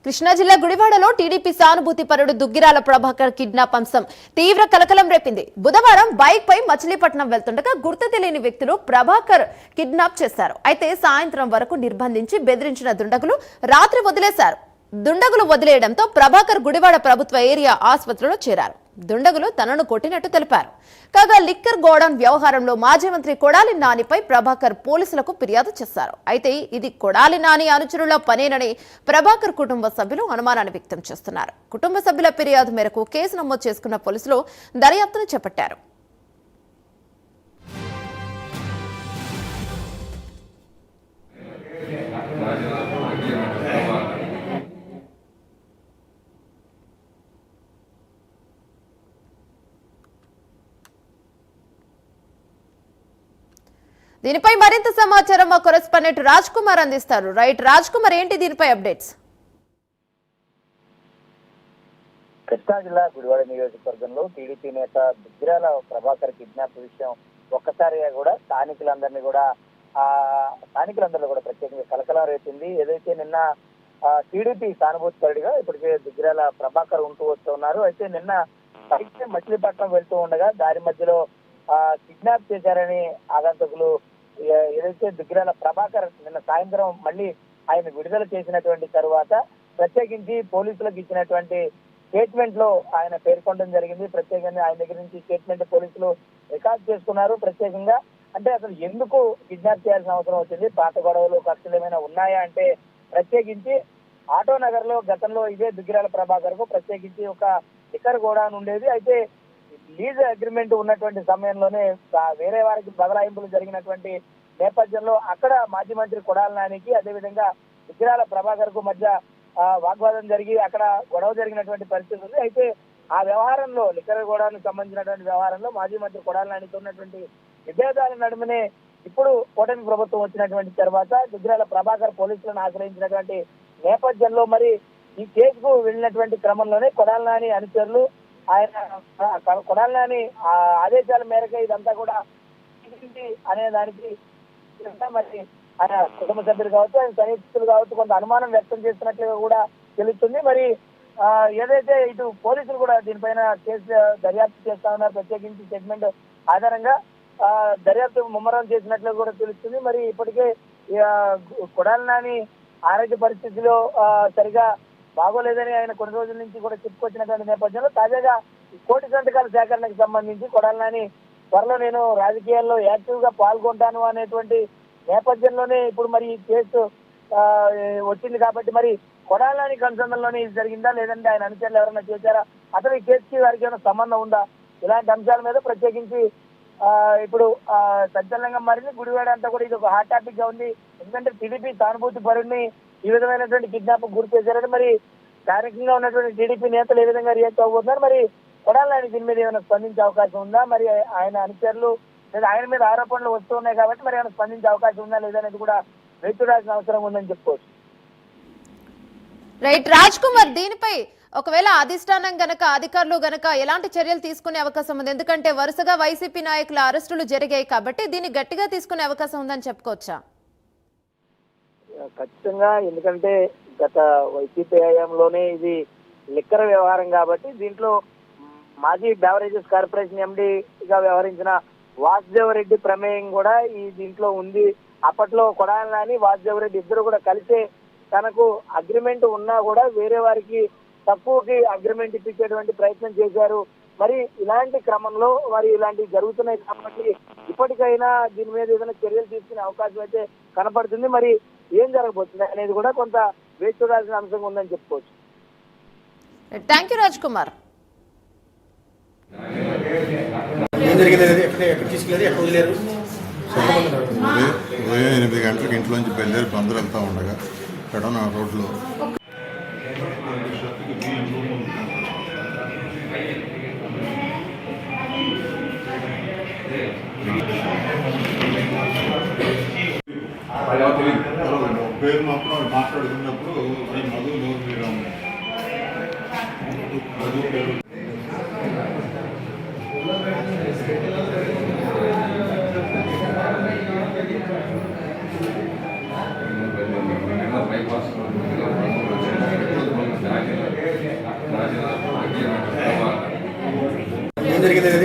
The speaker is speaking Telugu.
కృష్ణా జిల్లా గుడివాడలో టీడీపీ సానుభూతి పరుడు దుగ్గిరాల ప్రభాకర్ కిడ్నాప్ అంశం తీవ్ర కలకలం రేపింది. బుధవారం బైక్ పై మచిలీపట్నం వెళ్తుండగా గుర్తు తెలియని వ్యక్తులు ప్రభాకర్ కిడ్నాప్ చేశారు. అయితే సాయంత్రం వరకు నిర్బంధించి బెదిరించిన దుండగులు రాత్రి వదిలేశారు. దుండగులు వదిలేయడంతో ప్రభాకర్ గుడివాడ ప్రభుత్వ ఏరియా ఆసుపత్రిలో చేరారు. దుండగులు తనను కొట్టినట్టు తెలిపారు. కాగా లిక్కర్ గోడౌన్ వ్యవహారంలో మాజీ మంత్రి కొడాలి నానిపై ప్రభాకర్ పోలీసులకు ఫిర్యాదు చేశారు. అయితే ఇది కొడాలి నాని అనుచరుల పనేనని ప్రభాకర్ కుటుంబ సభ్యులు అనుమానాన్ని వ్యక్తం చేస్తున్నారు. కుటుంబ సభ్యుల ఫిర్యాదు మేరకు కేసు నమోదు చేసుకున్న పోలీసులు దర్యాప్తును చేపట్టారు. దీనిపై మరింత సమాచారం మా కరెస్పాండెంట్ రాజ్ కుమార్ అందిస్తారు. రైట్ రాజ్ కుమార్, ఏంటి దీనిపై అప్డేట్స్? కృష్ణా జిల్లా గుడివాడ నియోజకవర్గంలో టీడీపీ నేత దుగ్గిరాల ప్రభాకర్ కిడ్నాప్ విషయం ఒక్కసారిగా కూడా స్థానికులందరినీ కూడా ప్రత్యేకంగా కలకలం రేపింది. ఏదైతే నిన్న టీడీపీ సానుభూతిపరుడిగా ఇప్పటికే దుగ్గిరాల ప్రభాకర్ ఉంటూ వస్తున్నారు. అయితే నిన్న బైక్ మచిలీపట్నం వెళ్తూ ఉండగా దారి మధ్యలో కిడ్నాప్ చేశారని ఆగంతకులు ఏదైతే దుగ్గిరాల ప్రభాకర్ నిన్న సాయంత్రం మళ్ళీ ఆయన విడుదల చేసినటువంటి తరువాత ప్రత్యేకించి పోలీసులకు ఇచ్చినటువంటి స్టేట్మెంట్ లో ఆయన పేర్కొనడం జరిగింది. ప్రత్యేకంగా ఆయన దగ్గర నుంచి స్టేట్మెంట్ పోలీసులు రికార్డ్ చేసుకున్నారు. ప్రత్యేకంగా అంటే అసలు ఎందుకు కిడ్నాప్ చేయాల్సిన అవసరం వచ్చింది, పాత గొడవలు ఖర్చులు ఏమైనా ఉన్నాయా అంటే ప్రత్యేకించి ఆటో నగర్ లో గతంలో ఇదే దుగ్గిరాల ప్రభాకర్ కు ప్రత్యేకించి ఒక లిక్కర్ గోడౌన్ ఉండేది. అయితే లీజ్ అగ్రిమెంట్ ఉన్నటువంటి సమయంలోనే వేరే వారికి బదలాయింపులు జరిగినటువంటి నేపథ్యంలో అక్కడ మాజీ మంత్రి కొడాలి నానికి అదేవిధంగా దుగ్గిరాల ప్రభాకర్ కు మధ్య వాగ్వాదం జరిగి అక్కడ గొడవ జరిగినటువంటి పరిస్థితి ఉంది. అయితే ఆ వ్యవహారంలో లిక్కర్ గోడౌన్కి సంబంధించినటువంటి వ్యవహారంలో మాజీ మంత్రి కొడాలి నానికి ఉన్నటువంటి విభేదాల నడుమనే ఇప్పుడు కూటమి ప్రభుత్వం వచ్చినటువంటి తర్వాత దుగ్గిరాల ప్రభాకర్ పోలీసులను ఆశ్రయించినటువంటి నేపథ్యంలో మరి ఈ కేసుకు వెళ్ళినటువంటి క్రమంలోనే కొడాలి నాని అనుచరులు ఆయన కొడాలి నాని ఆదేశాల మేరకు ఇదంతా కూడా అనే దానికి మరి ఆయన కుటుంబ సభ్యులు కావచ్చు, ఆయన సన్నిహితులు కావచ్చు కొంత అనుమానం వ్యక్తం చేస్తున్నట్లుగా కూడా తెలుస్తుంది. మరి ఏదైతే ఇటు పోలీసులు కూడా దీనిపైన కేసు దర్యాప్తు చేస్తా ఉన్నారు. ప్రత్యేకించి స్టేట్మెంట్ ఆధారంగా దర్యాప్తు ముమ్మరం చేసినట్లు కూడా తెలుస్తుంది. మరి ఇప్పటికే కొడాలి నాని ఆరోగ్య పరిస్థితిలో సరిగా బాగోలేదని ఆయన కొన్ని రోజుల నుంచి కూడా చెప్పుకొచ్చినటువంటి నేపథ్యంలో తాజాగా కోటి సంతకాల సేకరణకు సంబంధించి కొడాలి నాని త్వరలో నేను రాజకీయాల్లో యాక్టివ్ గా పాల్గొంటాను అనేటువంటి నేపథ్యంలోనే ఇప్పుడు మరి ఈ కేసు వచ్చింది. కాబట్టి మరి కొడాలి నాని కన్సర్న్లోనే ఇది జరిగిందా లేదంటే ఆయన అనుచరులు ఎవరైనా చేశారా, అసలు ఈ కేసుకి వారికి ఏమైనా సంబంధం ఉందా, ఇలాంటి అంశాల మీద ప్రత్యేకించి ఇప్పుడు సంచలనంగా మారింది. గుడివాడ అంతా కూడా ఇది ఒక హాట్ టాపిక్ గా ఉంది. ఎందుకంటే టీడీపీ సానుభూతి పరుడిని ఈ విధమైనటువంటి కిడ్నాప్ గురి చేశారని మరి స్థానికంగా ఉన్నటువంటి టీడీపీ నేతలు ఏ విధంగా రియాక్ట్ అవబోతున్నారు, మరి కొడాలి నాని దీని మీద ఏమైనా స్పందించే అవకాశం ఉందా, మరి ఆయన అనుచరులు లేదా ఆయన మీద ఆరోపణలు వస్తూ ఉన్నాయి కాబట్టి మరి ఏమైనా స్పందించే అవకాశం ఉందా లేదనేది కూడా వేచి చూడాల్సిన అవసరం ఉందని చెప్పుకోవచ్చు. రైట్ రాజ్ కుమార్, దీనిపై ఒకవేళ అధిష్టానం గనక అధికారులు గనక ఎలాంటి చర్యలు తీసుకునే అవకాశం ఉంది? ఎందుకంటే వరుసగా వైసీపీ నాయకుల అరెస్టులు జరిగాయి కాబట్టి దీన్ని గట్టిగా తీసుకునే అవకాశం ఉందని చెప్పుకోవచ్చా? ఖచ్చితంగా, ఎందుకంటే గత వైసీపీ హయాంలోనే ఇది లిక్కర్ వ్యవహారం కాబట్టి దీంట్లో మాజీ బెవరేజెస్ కార్పొరేషన్ ఎండీగా వ్యవహరించిన వాసుదేవరెడ్డి ప్రమేయం కూడా ఈ దీంట్లో ఉంది. అప్పట్లో కొడాలి నాని వాసుదేవరెడ్డి ఇద్దరు కూడా కలిసే తనకు అగ్రిమెంట్ ఉన్నా కూడా వేరే వారికి తక్కువకి అగ్రిమెంట్ ఇప్పించేటువంటి ప్రయత్నం చేశారు. మరి ఇలాంటి క్రమంలో మరి ఇలాంటివి జరుగుతున్నాయి కాబట్టి ఇప్పటికైనా దీని మీద ఏదైనా చర్యలు తీసుకునే అవకాశం అయితే కనపడుతుంది. మరి ఏం జరగబోతుంది అనేది కూడా కొంత వేచి చూడాల్సిన అంశంగా ఉందని చెప్పుకోవచ్చు. Thank you Raj Kumar. 8 గంటలకు ఇంట్లోంచి బయలుదేరి బందరు వెళ్తా ఉండగా ఇక్కడ నా రోడ్లో పేరు మాత్రం మాట్లాడుకున్నప్పుడు మధు మధు పేరు ఏం జరిగింది